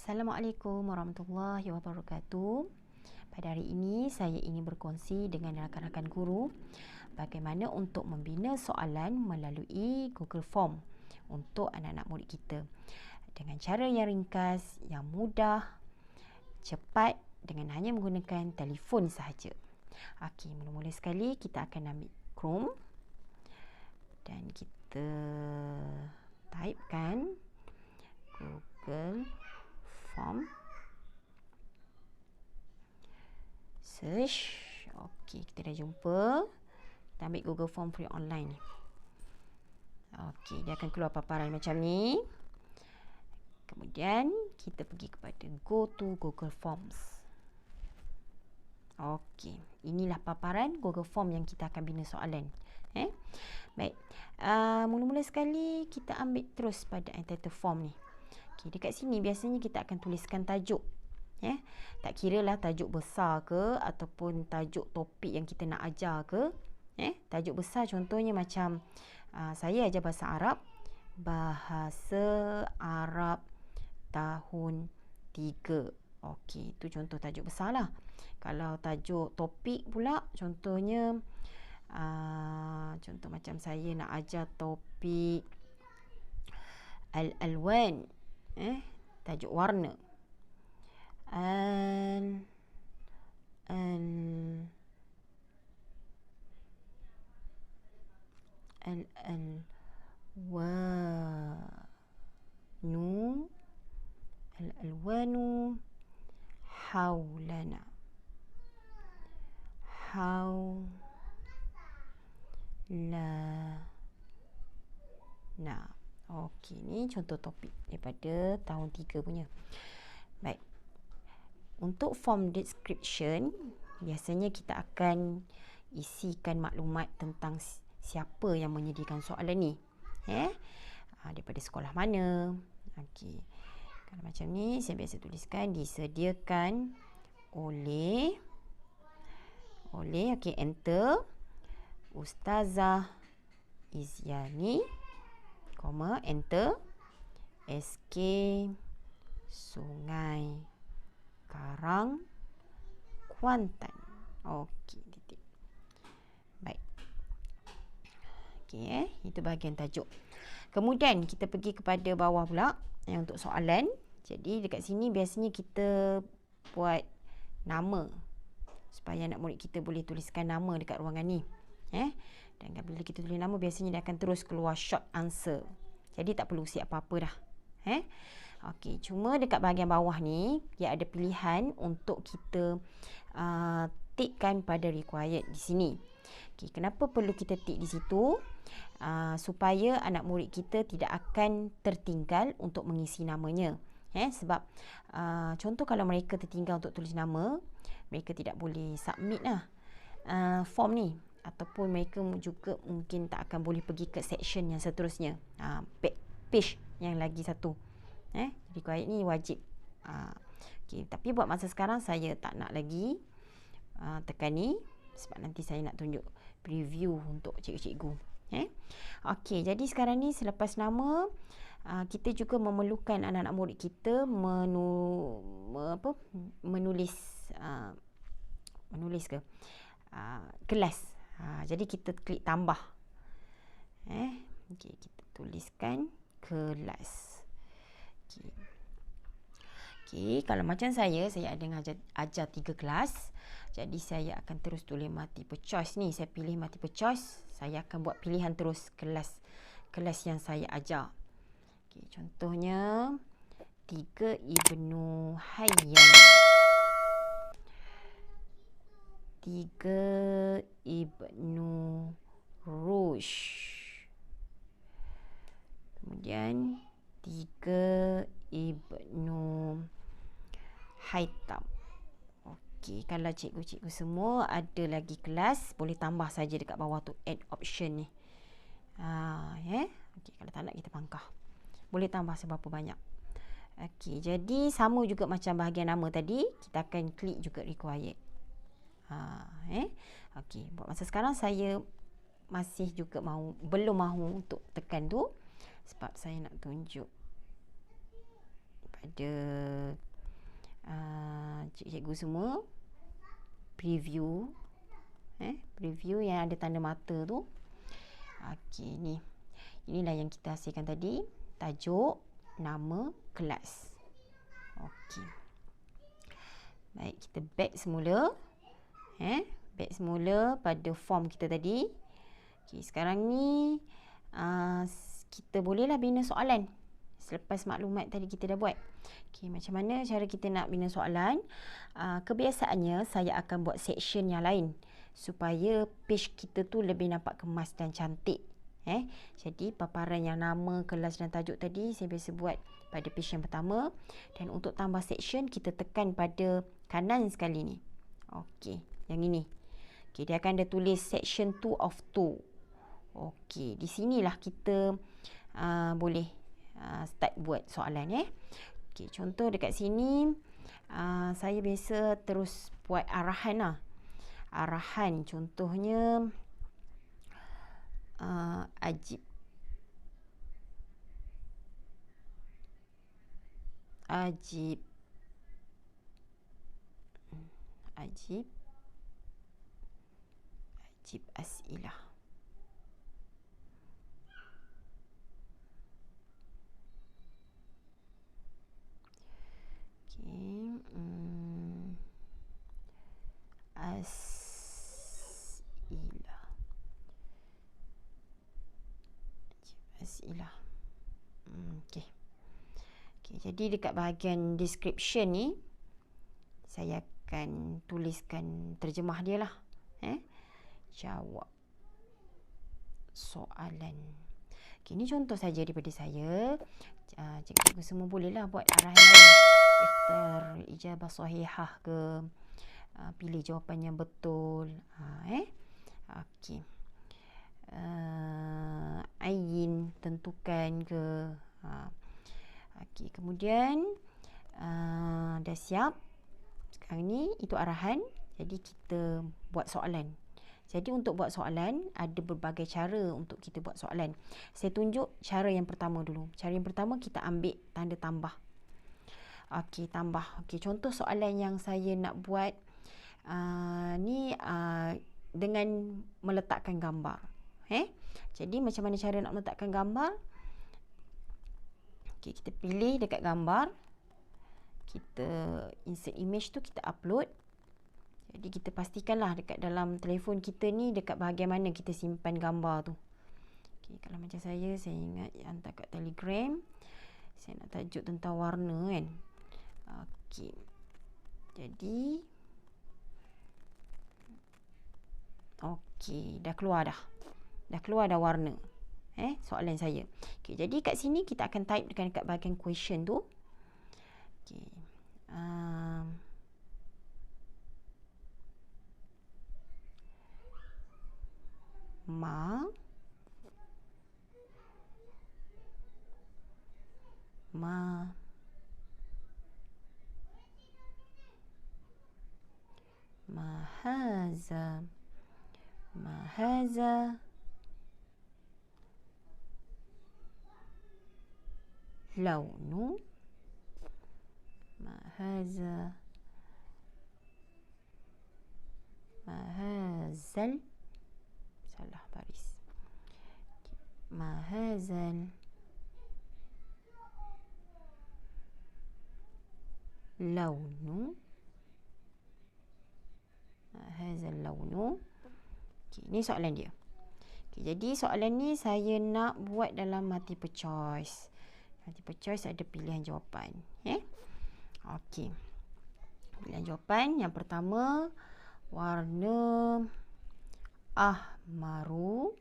Assalamualaikum warahmatullahi wabarakatuh. Pada hari ini saya ingin berkongsi dengan rakan-rakan guru bagaimana untuk membina soalan melalui Google Form untuk anak-anak murid kita dengan cara yang ringkas, yang mudah, cepat dengan hanya menggunakan telefon sahaja. Okey, mula-mula sekali kita akan ambil Chrome dan kita typekan Google Form, search. Okey, kita dah jumpa. Kita ambil Google Form free online ni. Okey, dia akan keluar paparan macam ni. Kemudian kita pergi kepada go to Google Forms. Okey, inilah paparan Google Form yang kita akan bina soalan. Baik. Mula-mula sekali kita ambil terus pada entitled form ni. Okay, dekat sini biasanya kita akan tuliskan tajuk. Tak kira lah tajuk besar ke ataupun tajuk topik yang kita nak ajar ke. Tajuk besar contohnya macam saya ajar bahasa Arab. Bahasa Arab tahun 3. Okey, itu contoh tajuk besar lah. Kalau tajuk topik pula contohnya contoh macam saya nak ajar topik Al-Alwan, tajuk warna. Al-alwanu haulana. Okey, ni contoh topik daripada tahun 3 punya. Baik. Untuk form description, biasanya kita akan isikan maklumat tentang siapa yang menyediakan soalan ni. Daripada sekolah mana. Okey. Kalau macam ni, saya biasa tuliskan disediakan oleh okey, enter Ustazah Izyani, enter SK Sungai Karang, Kuantan. Okey, titik. Baik. Okey, itu bahagian tajuk. Kemudian kita pergi kepada bawah pula yang untuk soalan. Jadi dekat sini biasanya kita buat nama supaya anak murid kita boleh tuliskan nama dekat ruangan ni. Dan bila kita tulis nama, biasanya dia akan terus keluar short answer. Jadi tak perlu siap apa-apa dah. Okey, cuma dekat bahagian bawah ni dia ada pilihan untuk kita tikkan pada required di sini. Okey, kenapa perlu kita tik di situ? Supaya anak murid kita tidak akan tertinggal untuk mengisi namanya. Sebab contoh kalau mereka tertinggal untuk tulis nama, mereka tidak boleh submit lah form ni. Ataupun mereka juga mungkin tak akan boleh pergi ke section yang seterusnya, page yang lagi satu. Required ni wajib. Okay, tapi buat masa sekarang saya tak nak lagi tekan ni, sebab nanti saya nak tunjuk preview untuk cikgu-cikgu. Okey, jadi sekarang ni selepas nama, kita juga memerlukan anak-anak murid kita menulis kelas. Jadi kita klik tambah. Okey, kita tuliskan kelas. Okey, kalau macam saya ada ajar 3 kelas. Jadi saya akan terus tulis multiple choice ni. Saya pilih multiple choice, saya akan buat pilihan terus kelas yang saya ajar. Okey, contohnya 3 Ibnu Hayyan, 3 Ibnu Rushd, kemudian 3 Ibnu Haytham. Okey, kalau cikgu-cikgu semua ada lagi kelas, boleh tambah saja dekat bawah tu add option ni. Okey, kalau tak nak kita pangkah. Boleh tambah seberapa banyak. Okey, jadi sama juga macam bahagian nama tadi, kita akan klik juga required. Okey, buat masa sekarang saya masih juga belum mahu untuk tekan tu, sebab saya nak tunjuk pada cikgu semua. Preview. Preview yang ada tanda mata tu. Okey, ni. Inilah yang kita hasilkan tadi. Tajuk, nama, kelas. Okey. Baik, kita back semula. Back semula pada form kita tadi. Okey, sekarang ni kita bolehlah bina soalan. Selepas maklumat tadi kita dah buat. Okey, macam mana cara kita nak bina soalan? Kebiasaannya saya akan buat section yang lain supaya page kita tu lebih nampak kemas dan cantik. Jadi paparan yang nama, kelas dan tajuk tadi saya biasa buat pada page yang pertama, dan untuk tambah section kita tekan pada kanan sekali ni. Okey, yang ini. Okey, dia akan ada tulis section 2 of 2. Okey, di sinilah kita boleh start buat soalan. Okey, contoh dekat sini saya biasa terus buat arahan lah. Arahan contohnya Ajib Asilah. Okey, Asilah. Okey. Okey, jadi dekat bahagian description ni saya akan tuliskan terjemah dia lah. Jawab soalan. Okey, ni contoh saja daripada saya. Cikgu semua bolehlah buat arahan lain. Ikhtar ijabah sahihah ke, pilih jawapan yang betul. Okey. Ayin, tentukan ke. Okey, kemudian dah siap. Sekarang ni itu arahan. Jadi kita buat soalan. Jadi untuk buat soalan ada berbagai cara untuk kita buat soalan. Saya tunjuk cara yang pertama dulu. Cara yang pertama kita ambil tanda tambah. Okey, tambah. Okey, contoh soalan yang saya nak buat ni dengan meletakkan gambar. Jadi macam mana cara nak meletakkan gambar? Okey, kita pilih dekat gambar. Kita insert image tu, kita upload. Jadi kita pastikanlah dekat dalam telefon kita ni dekat bahagian mana kita simpan gambar tu. Okey, kalau macam saya ingat hantar kat Telegram. Saya nak tajuk tentang warna kan. Okey. Jadi okey, dah keluar dah. Dah keluar dah warna. Soalan saya. Okey, jadi kat sini kita akan type dekat bahagian question tu. Okey. Mahaza launu mahazal salah baris. Mahazal launu okey, ni soalan dia. Okey, jadi soalan ni saya nak buat dalam multiple choice. Multiple choice ada pilihan jawapan. Okey. Pilihan jawapan yang pertama warna ahmaru.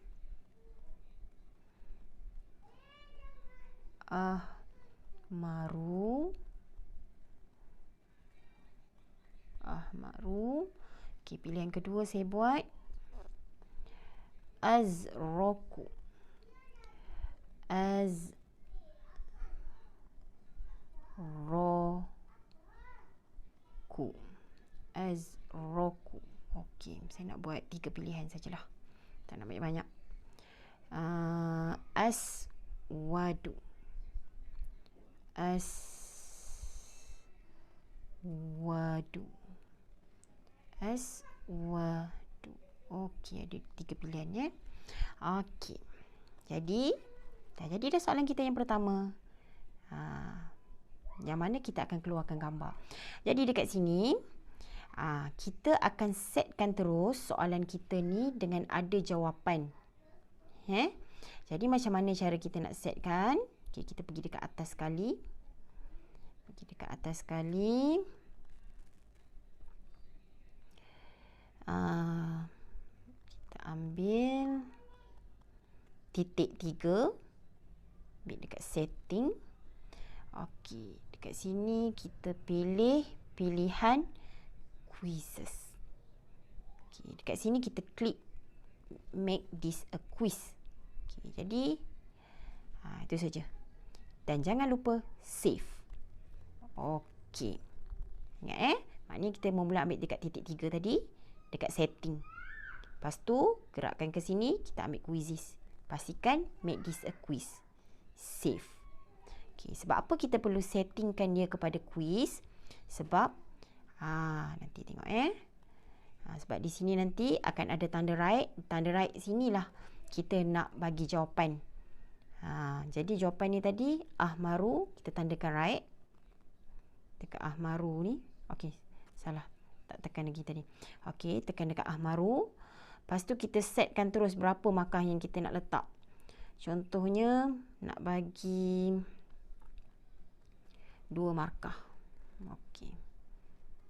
Okey, pilihan kedua saya buat azraku. Okey, saya nak buat 3 pilihan sajalah. Tak nak banyak-banyak. Aswadu. Aswadu. Aswadu. Okey, ada 3 pilihan ya. Okey. Jadi, dah soalan kita yang pertama. Yang mana kita akan keluarkan gambar. Jadi dekat sini, kita akan setkan terus soalan kita ni dengan ada jawapan. Jadi macam mana cara kita nak setkan? Okay, kita pergi dekat atas sekali. Kita ambil titik 3. Ambil dekat setting. Okey, dekat sini kita pilih pilihan quizzes. Okey, dekat sini kita klik make this a quiz. Okey, jadi itu saja. Dan jangan lupa save. Okey. Ingat maknanya kita mula ambil dekat titik 3 tadi, dekat setting. Lepas tu gerakkan ke sini, kita ambil quizzes. Pastikan make this a quiz. Save. Okay, sebab apa kita perlu settingkan dia kepada quiz? Sebab nanti tengok sebab di sini nanti akan ada tanda right. Tanda right sinilah kita nak bagi jawapan. Jadi jawapan ni tadi Ahmaru, kita tandakan right. Dekat Ahmaru ni. Okey, salah. Tak tekan lagi tadi. Okey, tekan dekat Ahmaru. Lepas tu kita setkan terus berapa markah yang kita nak letak. Contohnya nak bagi 2 markah. Okey.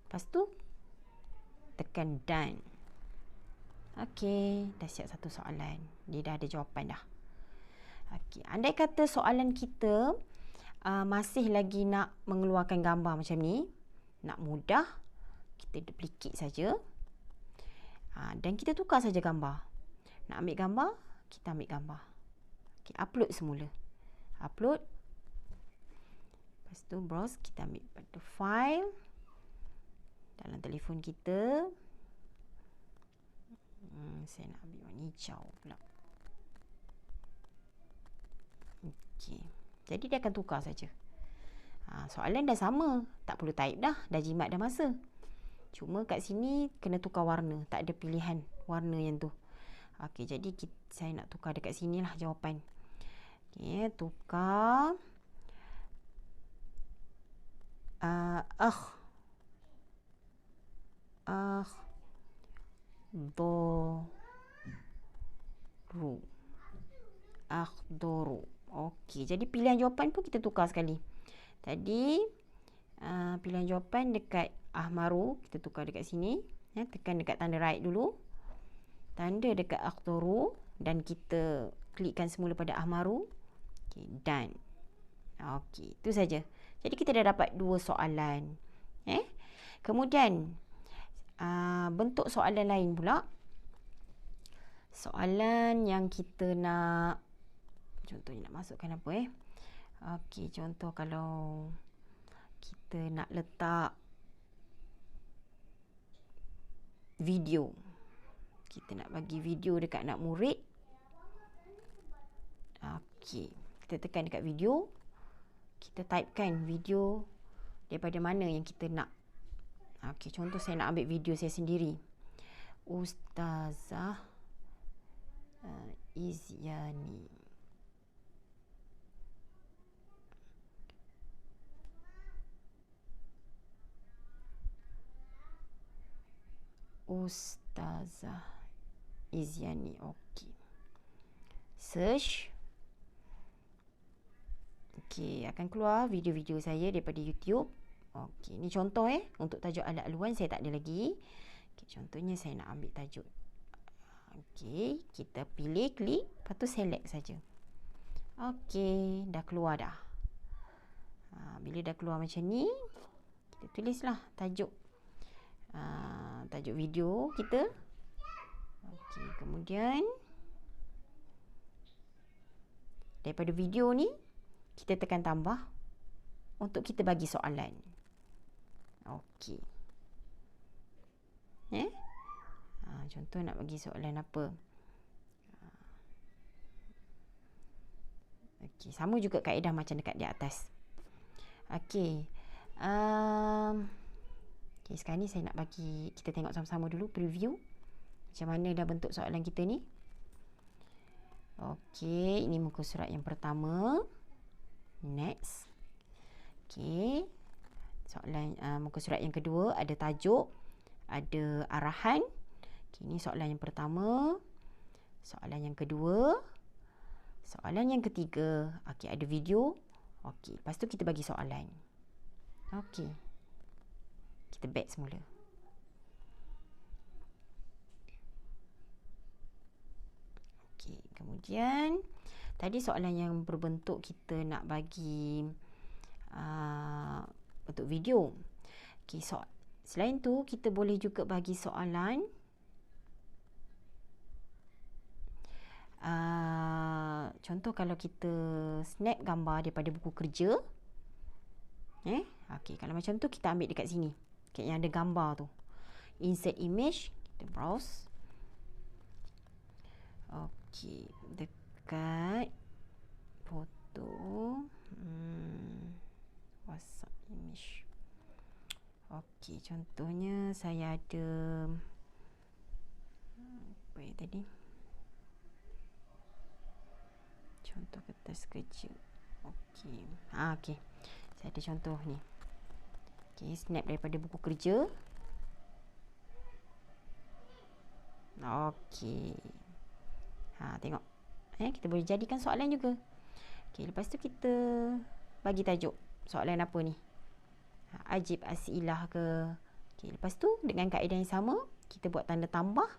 Lepas tu tekan done. Okey, dah siap satu soalan. Dia dah ada jawapan dah. Okey, andai kata soalan kita masih lagi nak mengeluarkan gambar macam ni, nak mudah, kita duplicate saja. Dan kita tukar saja gambar. Nak ambil gambar, kita ambil gambar. Okey, upload semula. Upload. Lepas tu browse, kita ambil pada file dalam telefon kita. Saya nak ambil warna hijau pula. Okey. Jadi dia akan tukar saja. Soalan dah sama, tak perlu type dah jimat dah masa. Cuma kat sini kena tukar warna, tak ada pilihan warna yang tu. Okey, jadi saya nak tukar dekat sinilah jawapan. Okey, tukar akhdoru. Okey, jadi pilihan jawapan pun kita tukar sekali. Tadi pilihan jawapan dekat Ahmaru, kita tukar dekat sini. Tekan dekat tanda right dulu. Tanda dekat akhdoru dan kita klikkan semula pada Ahmaru. Okey, done. Okey, itu saja. Jadi kita dah dapat 2 soalan. Kemudian bentuk soalan lain pula. Soalan yang kita nak, contohnya nak masukkan apa Okey, contoh kalau kita nak letak video. Kita nak bagi video dekat anak murid. Okey, kita tekan dekat video. Kita typekan video daripada mana yang kita nak. Okey, contoh saya nak ambil video saya sendiri. Ustazah Izyani. Ustazah Izyani. Okey. Search. Okey, akan keluar video-video saya daripada YouTube. Okey, ni contoh untuk tajuk alat-aluan saya tak ada lagi. Okey, contohnya saya nak ambil tajuk. Okey, kita pilih, klik, lepas tu select saja. Okey, dah keluar dah. Bila dah keluar macam ni, kita tulislah tajuk video kita. Okey, kemudian daripada video ni kita tekan tambah untuk kita bagi soalan. Okey. Contoh nak bagi soalan apa? Okey, sama juga kaedah macam dekat di atas. Okey. Okay, sekarang ni saya nak bagi kita tengok sama-sama dulu preview macam mana dah bentuk soalan kita ni. Okey, ini muka surat yang pertama. Next. Okey. Soalan muka surat yang kedua ada tajuk, ada arahan. Okey, ini soalan yang pertama. Soalan yang kedua. Soalan yang ketiga. Okey, ada video. Okey, lepas tu kita bagi soalan. Okey. Kita back semula. Kemudian tadi soalan yang berbentuk kita nak bagi bentuk video. Okay, selain tu kita boleh juga bagi soalan contoh kalau kita snap gambar daripada buku kerja. Okay, kalau macam tu kita ambil dekat sini. Okay, yang ada gambar tu. Insert image, kita browse. Okey, dekat foto WhatsApp image. Okey, contohnya saya ada apa ya tadi? Contoh kertas kerja. Okey. Okey. Saya ada contoh ni. Okey, snap daripada buku kerja. Okey. Tengok. Kita boleh jadikan soalan juga. Okey, lepas tu kita bagi tajuk. Soalan apa ni? Ajib asilah ke? Okey, lepas tu dengan kaedah yang sama, kita buat tanda tambah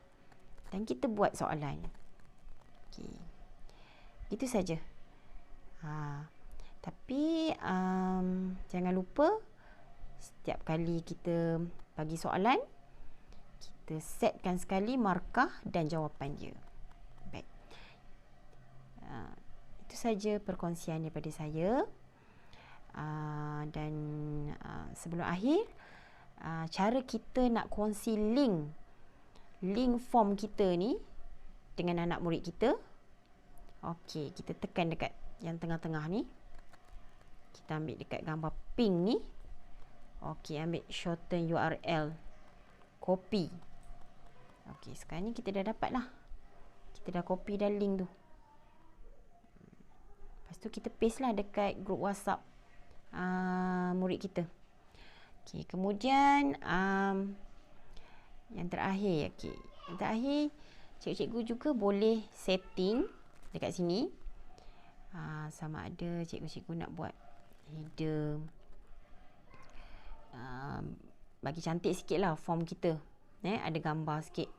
dan kita buat soalan. Okey. Itu saja. Tapi jangan lupa setiap kali kita bagi soalan, kita setkan sekali markah dan jawapan dia. Baik. Itu saja perkongsian daripada saya. Dan sebelum akhir, cara kita nak kongsi link form kita ni dengan anak murid kita. Okey, kita tekan dekat yang tengah-tengah ni. Kita ambil dekat gambar pink ni. Okey, ambil shorten URL. Copy. Okey, sekarang ni kita dah dapat lah. Kita dah copy dah link tu. Lepas tu kita paste lah dekat grup WhatsApp murid kita. Okey, kemudian yang terakhir. Okey, yang terakhir cikgu-cikgu juga boleh setting dekat sini. Sama ada cikgu-cikgu nak buat header, bagi cantik sikit lah form kita. Ada gambar sikit.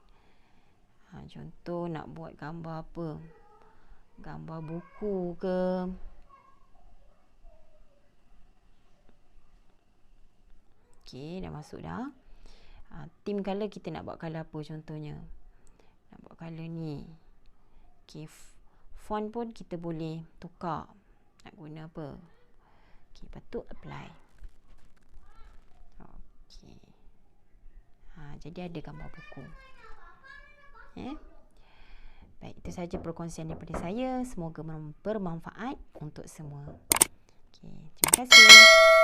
Contoh nak buat gambar apa? Gambar buku ke? Okey, dah masuk dah. Theme colour kita nak buat colour apa contohnya? Nak buat colour ni. Okey, font pun kita boleh tukar. Nak guna apa? Okey, lepas tu apply. Okey. Jadi ada gambar buku. Baik, itu saja perkongsian daripada saya. Semoga bermanfaat untuk semua. Okey, terima kasih.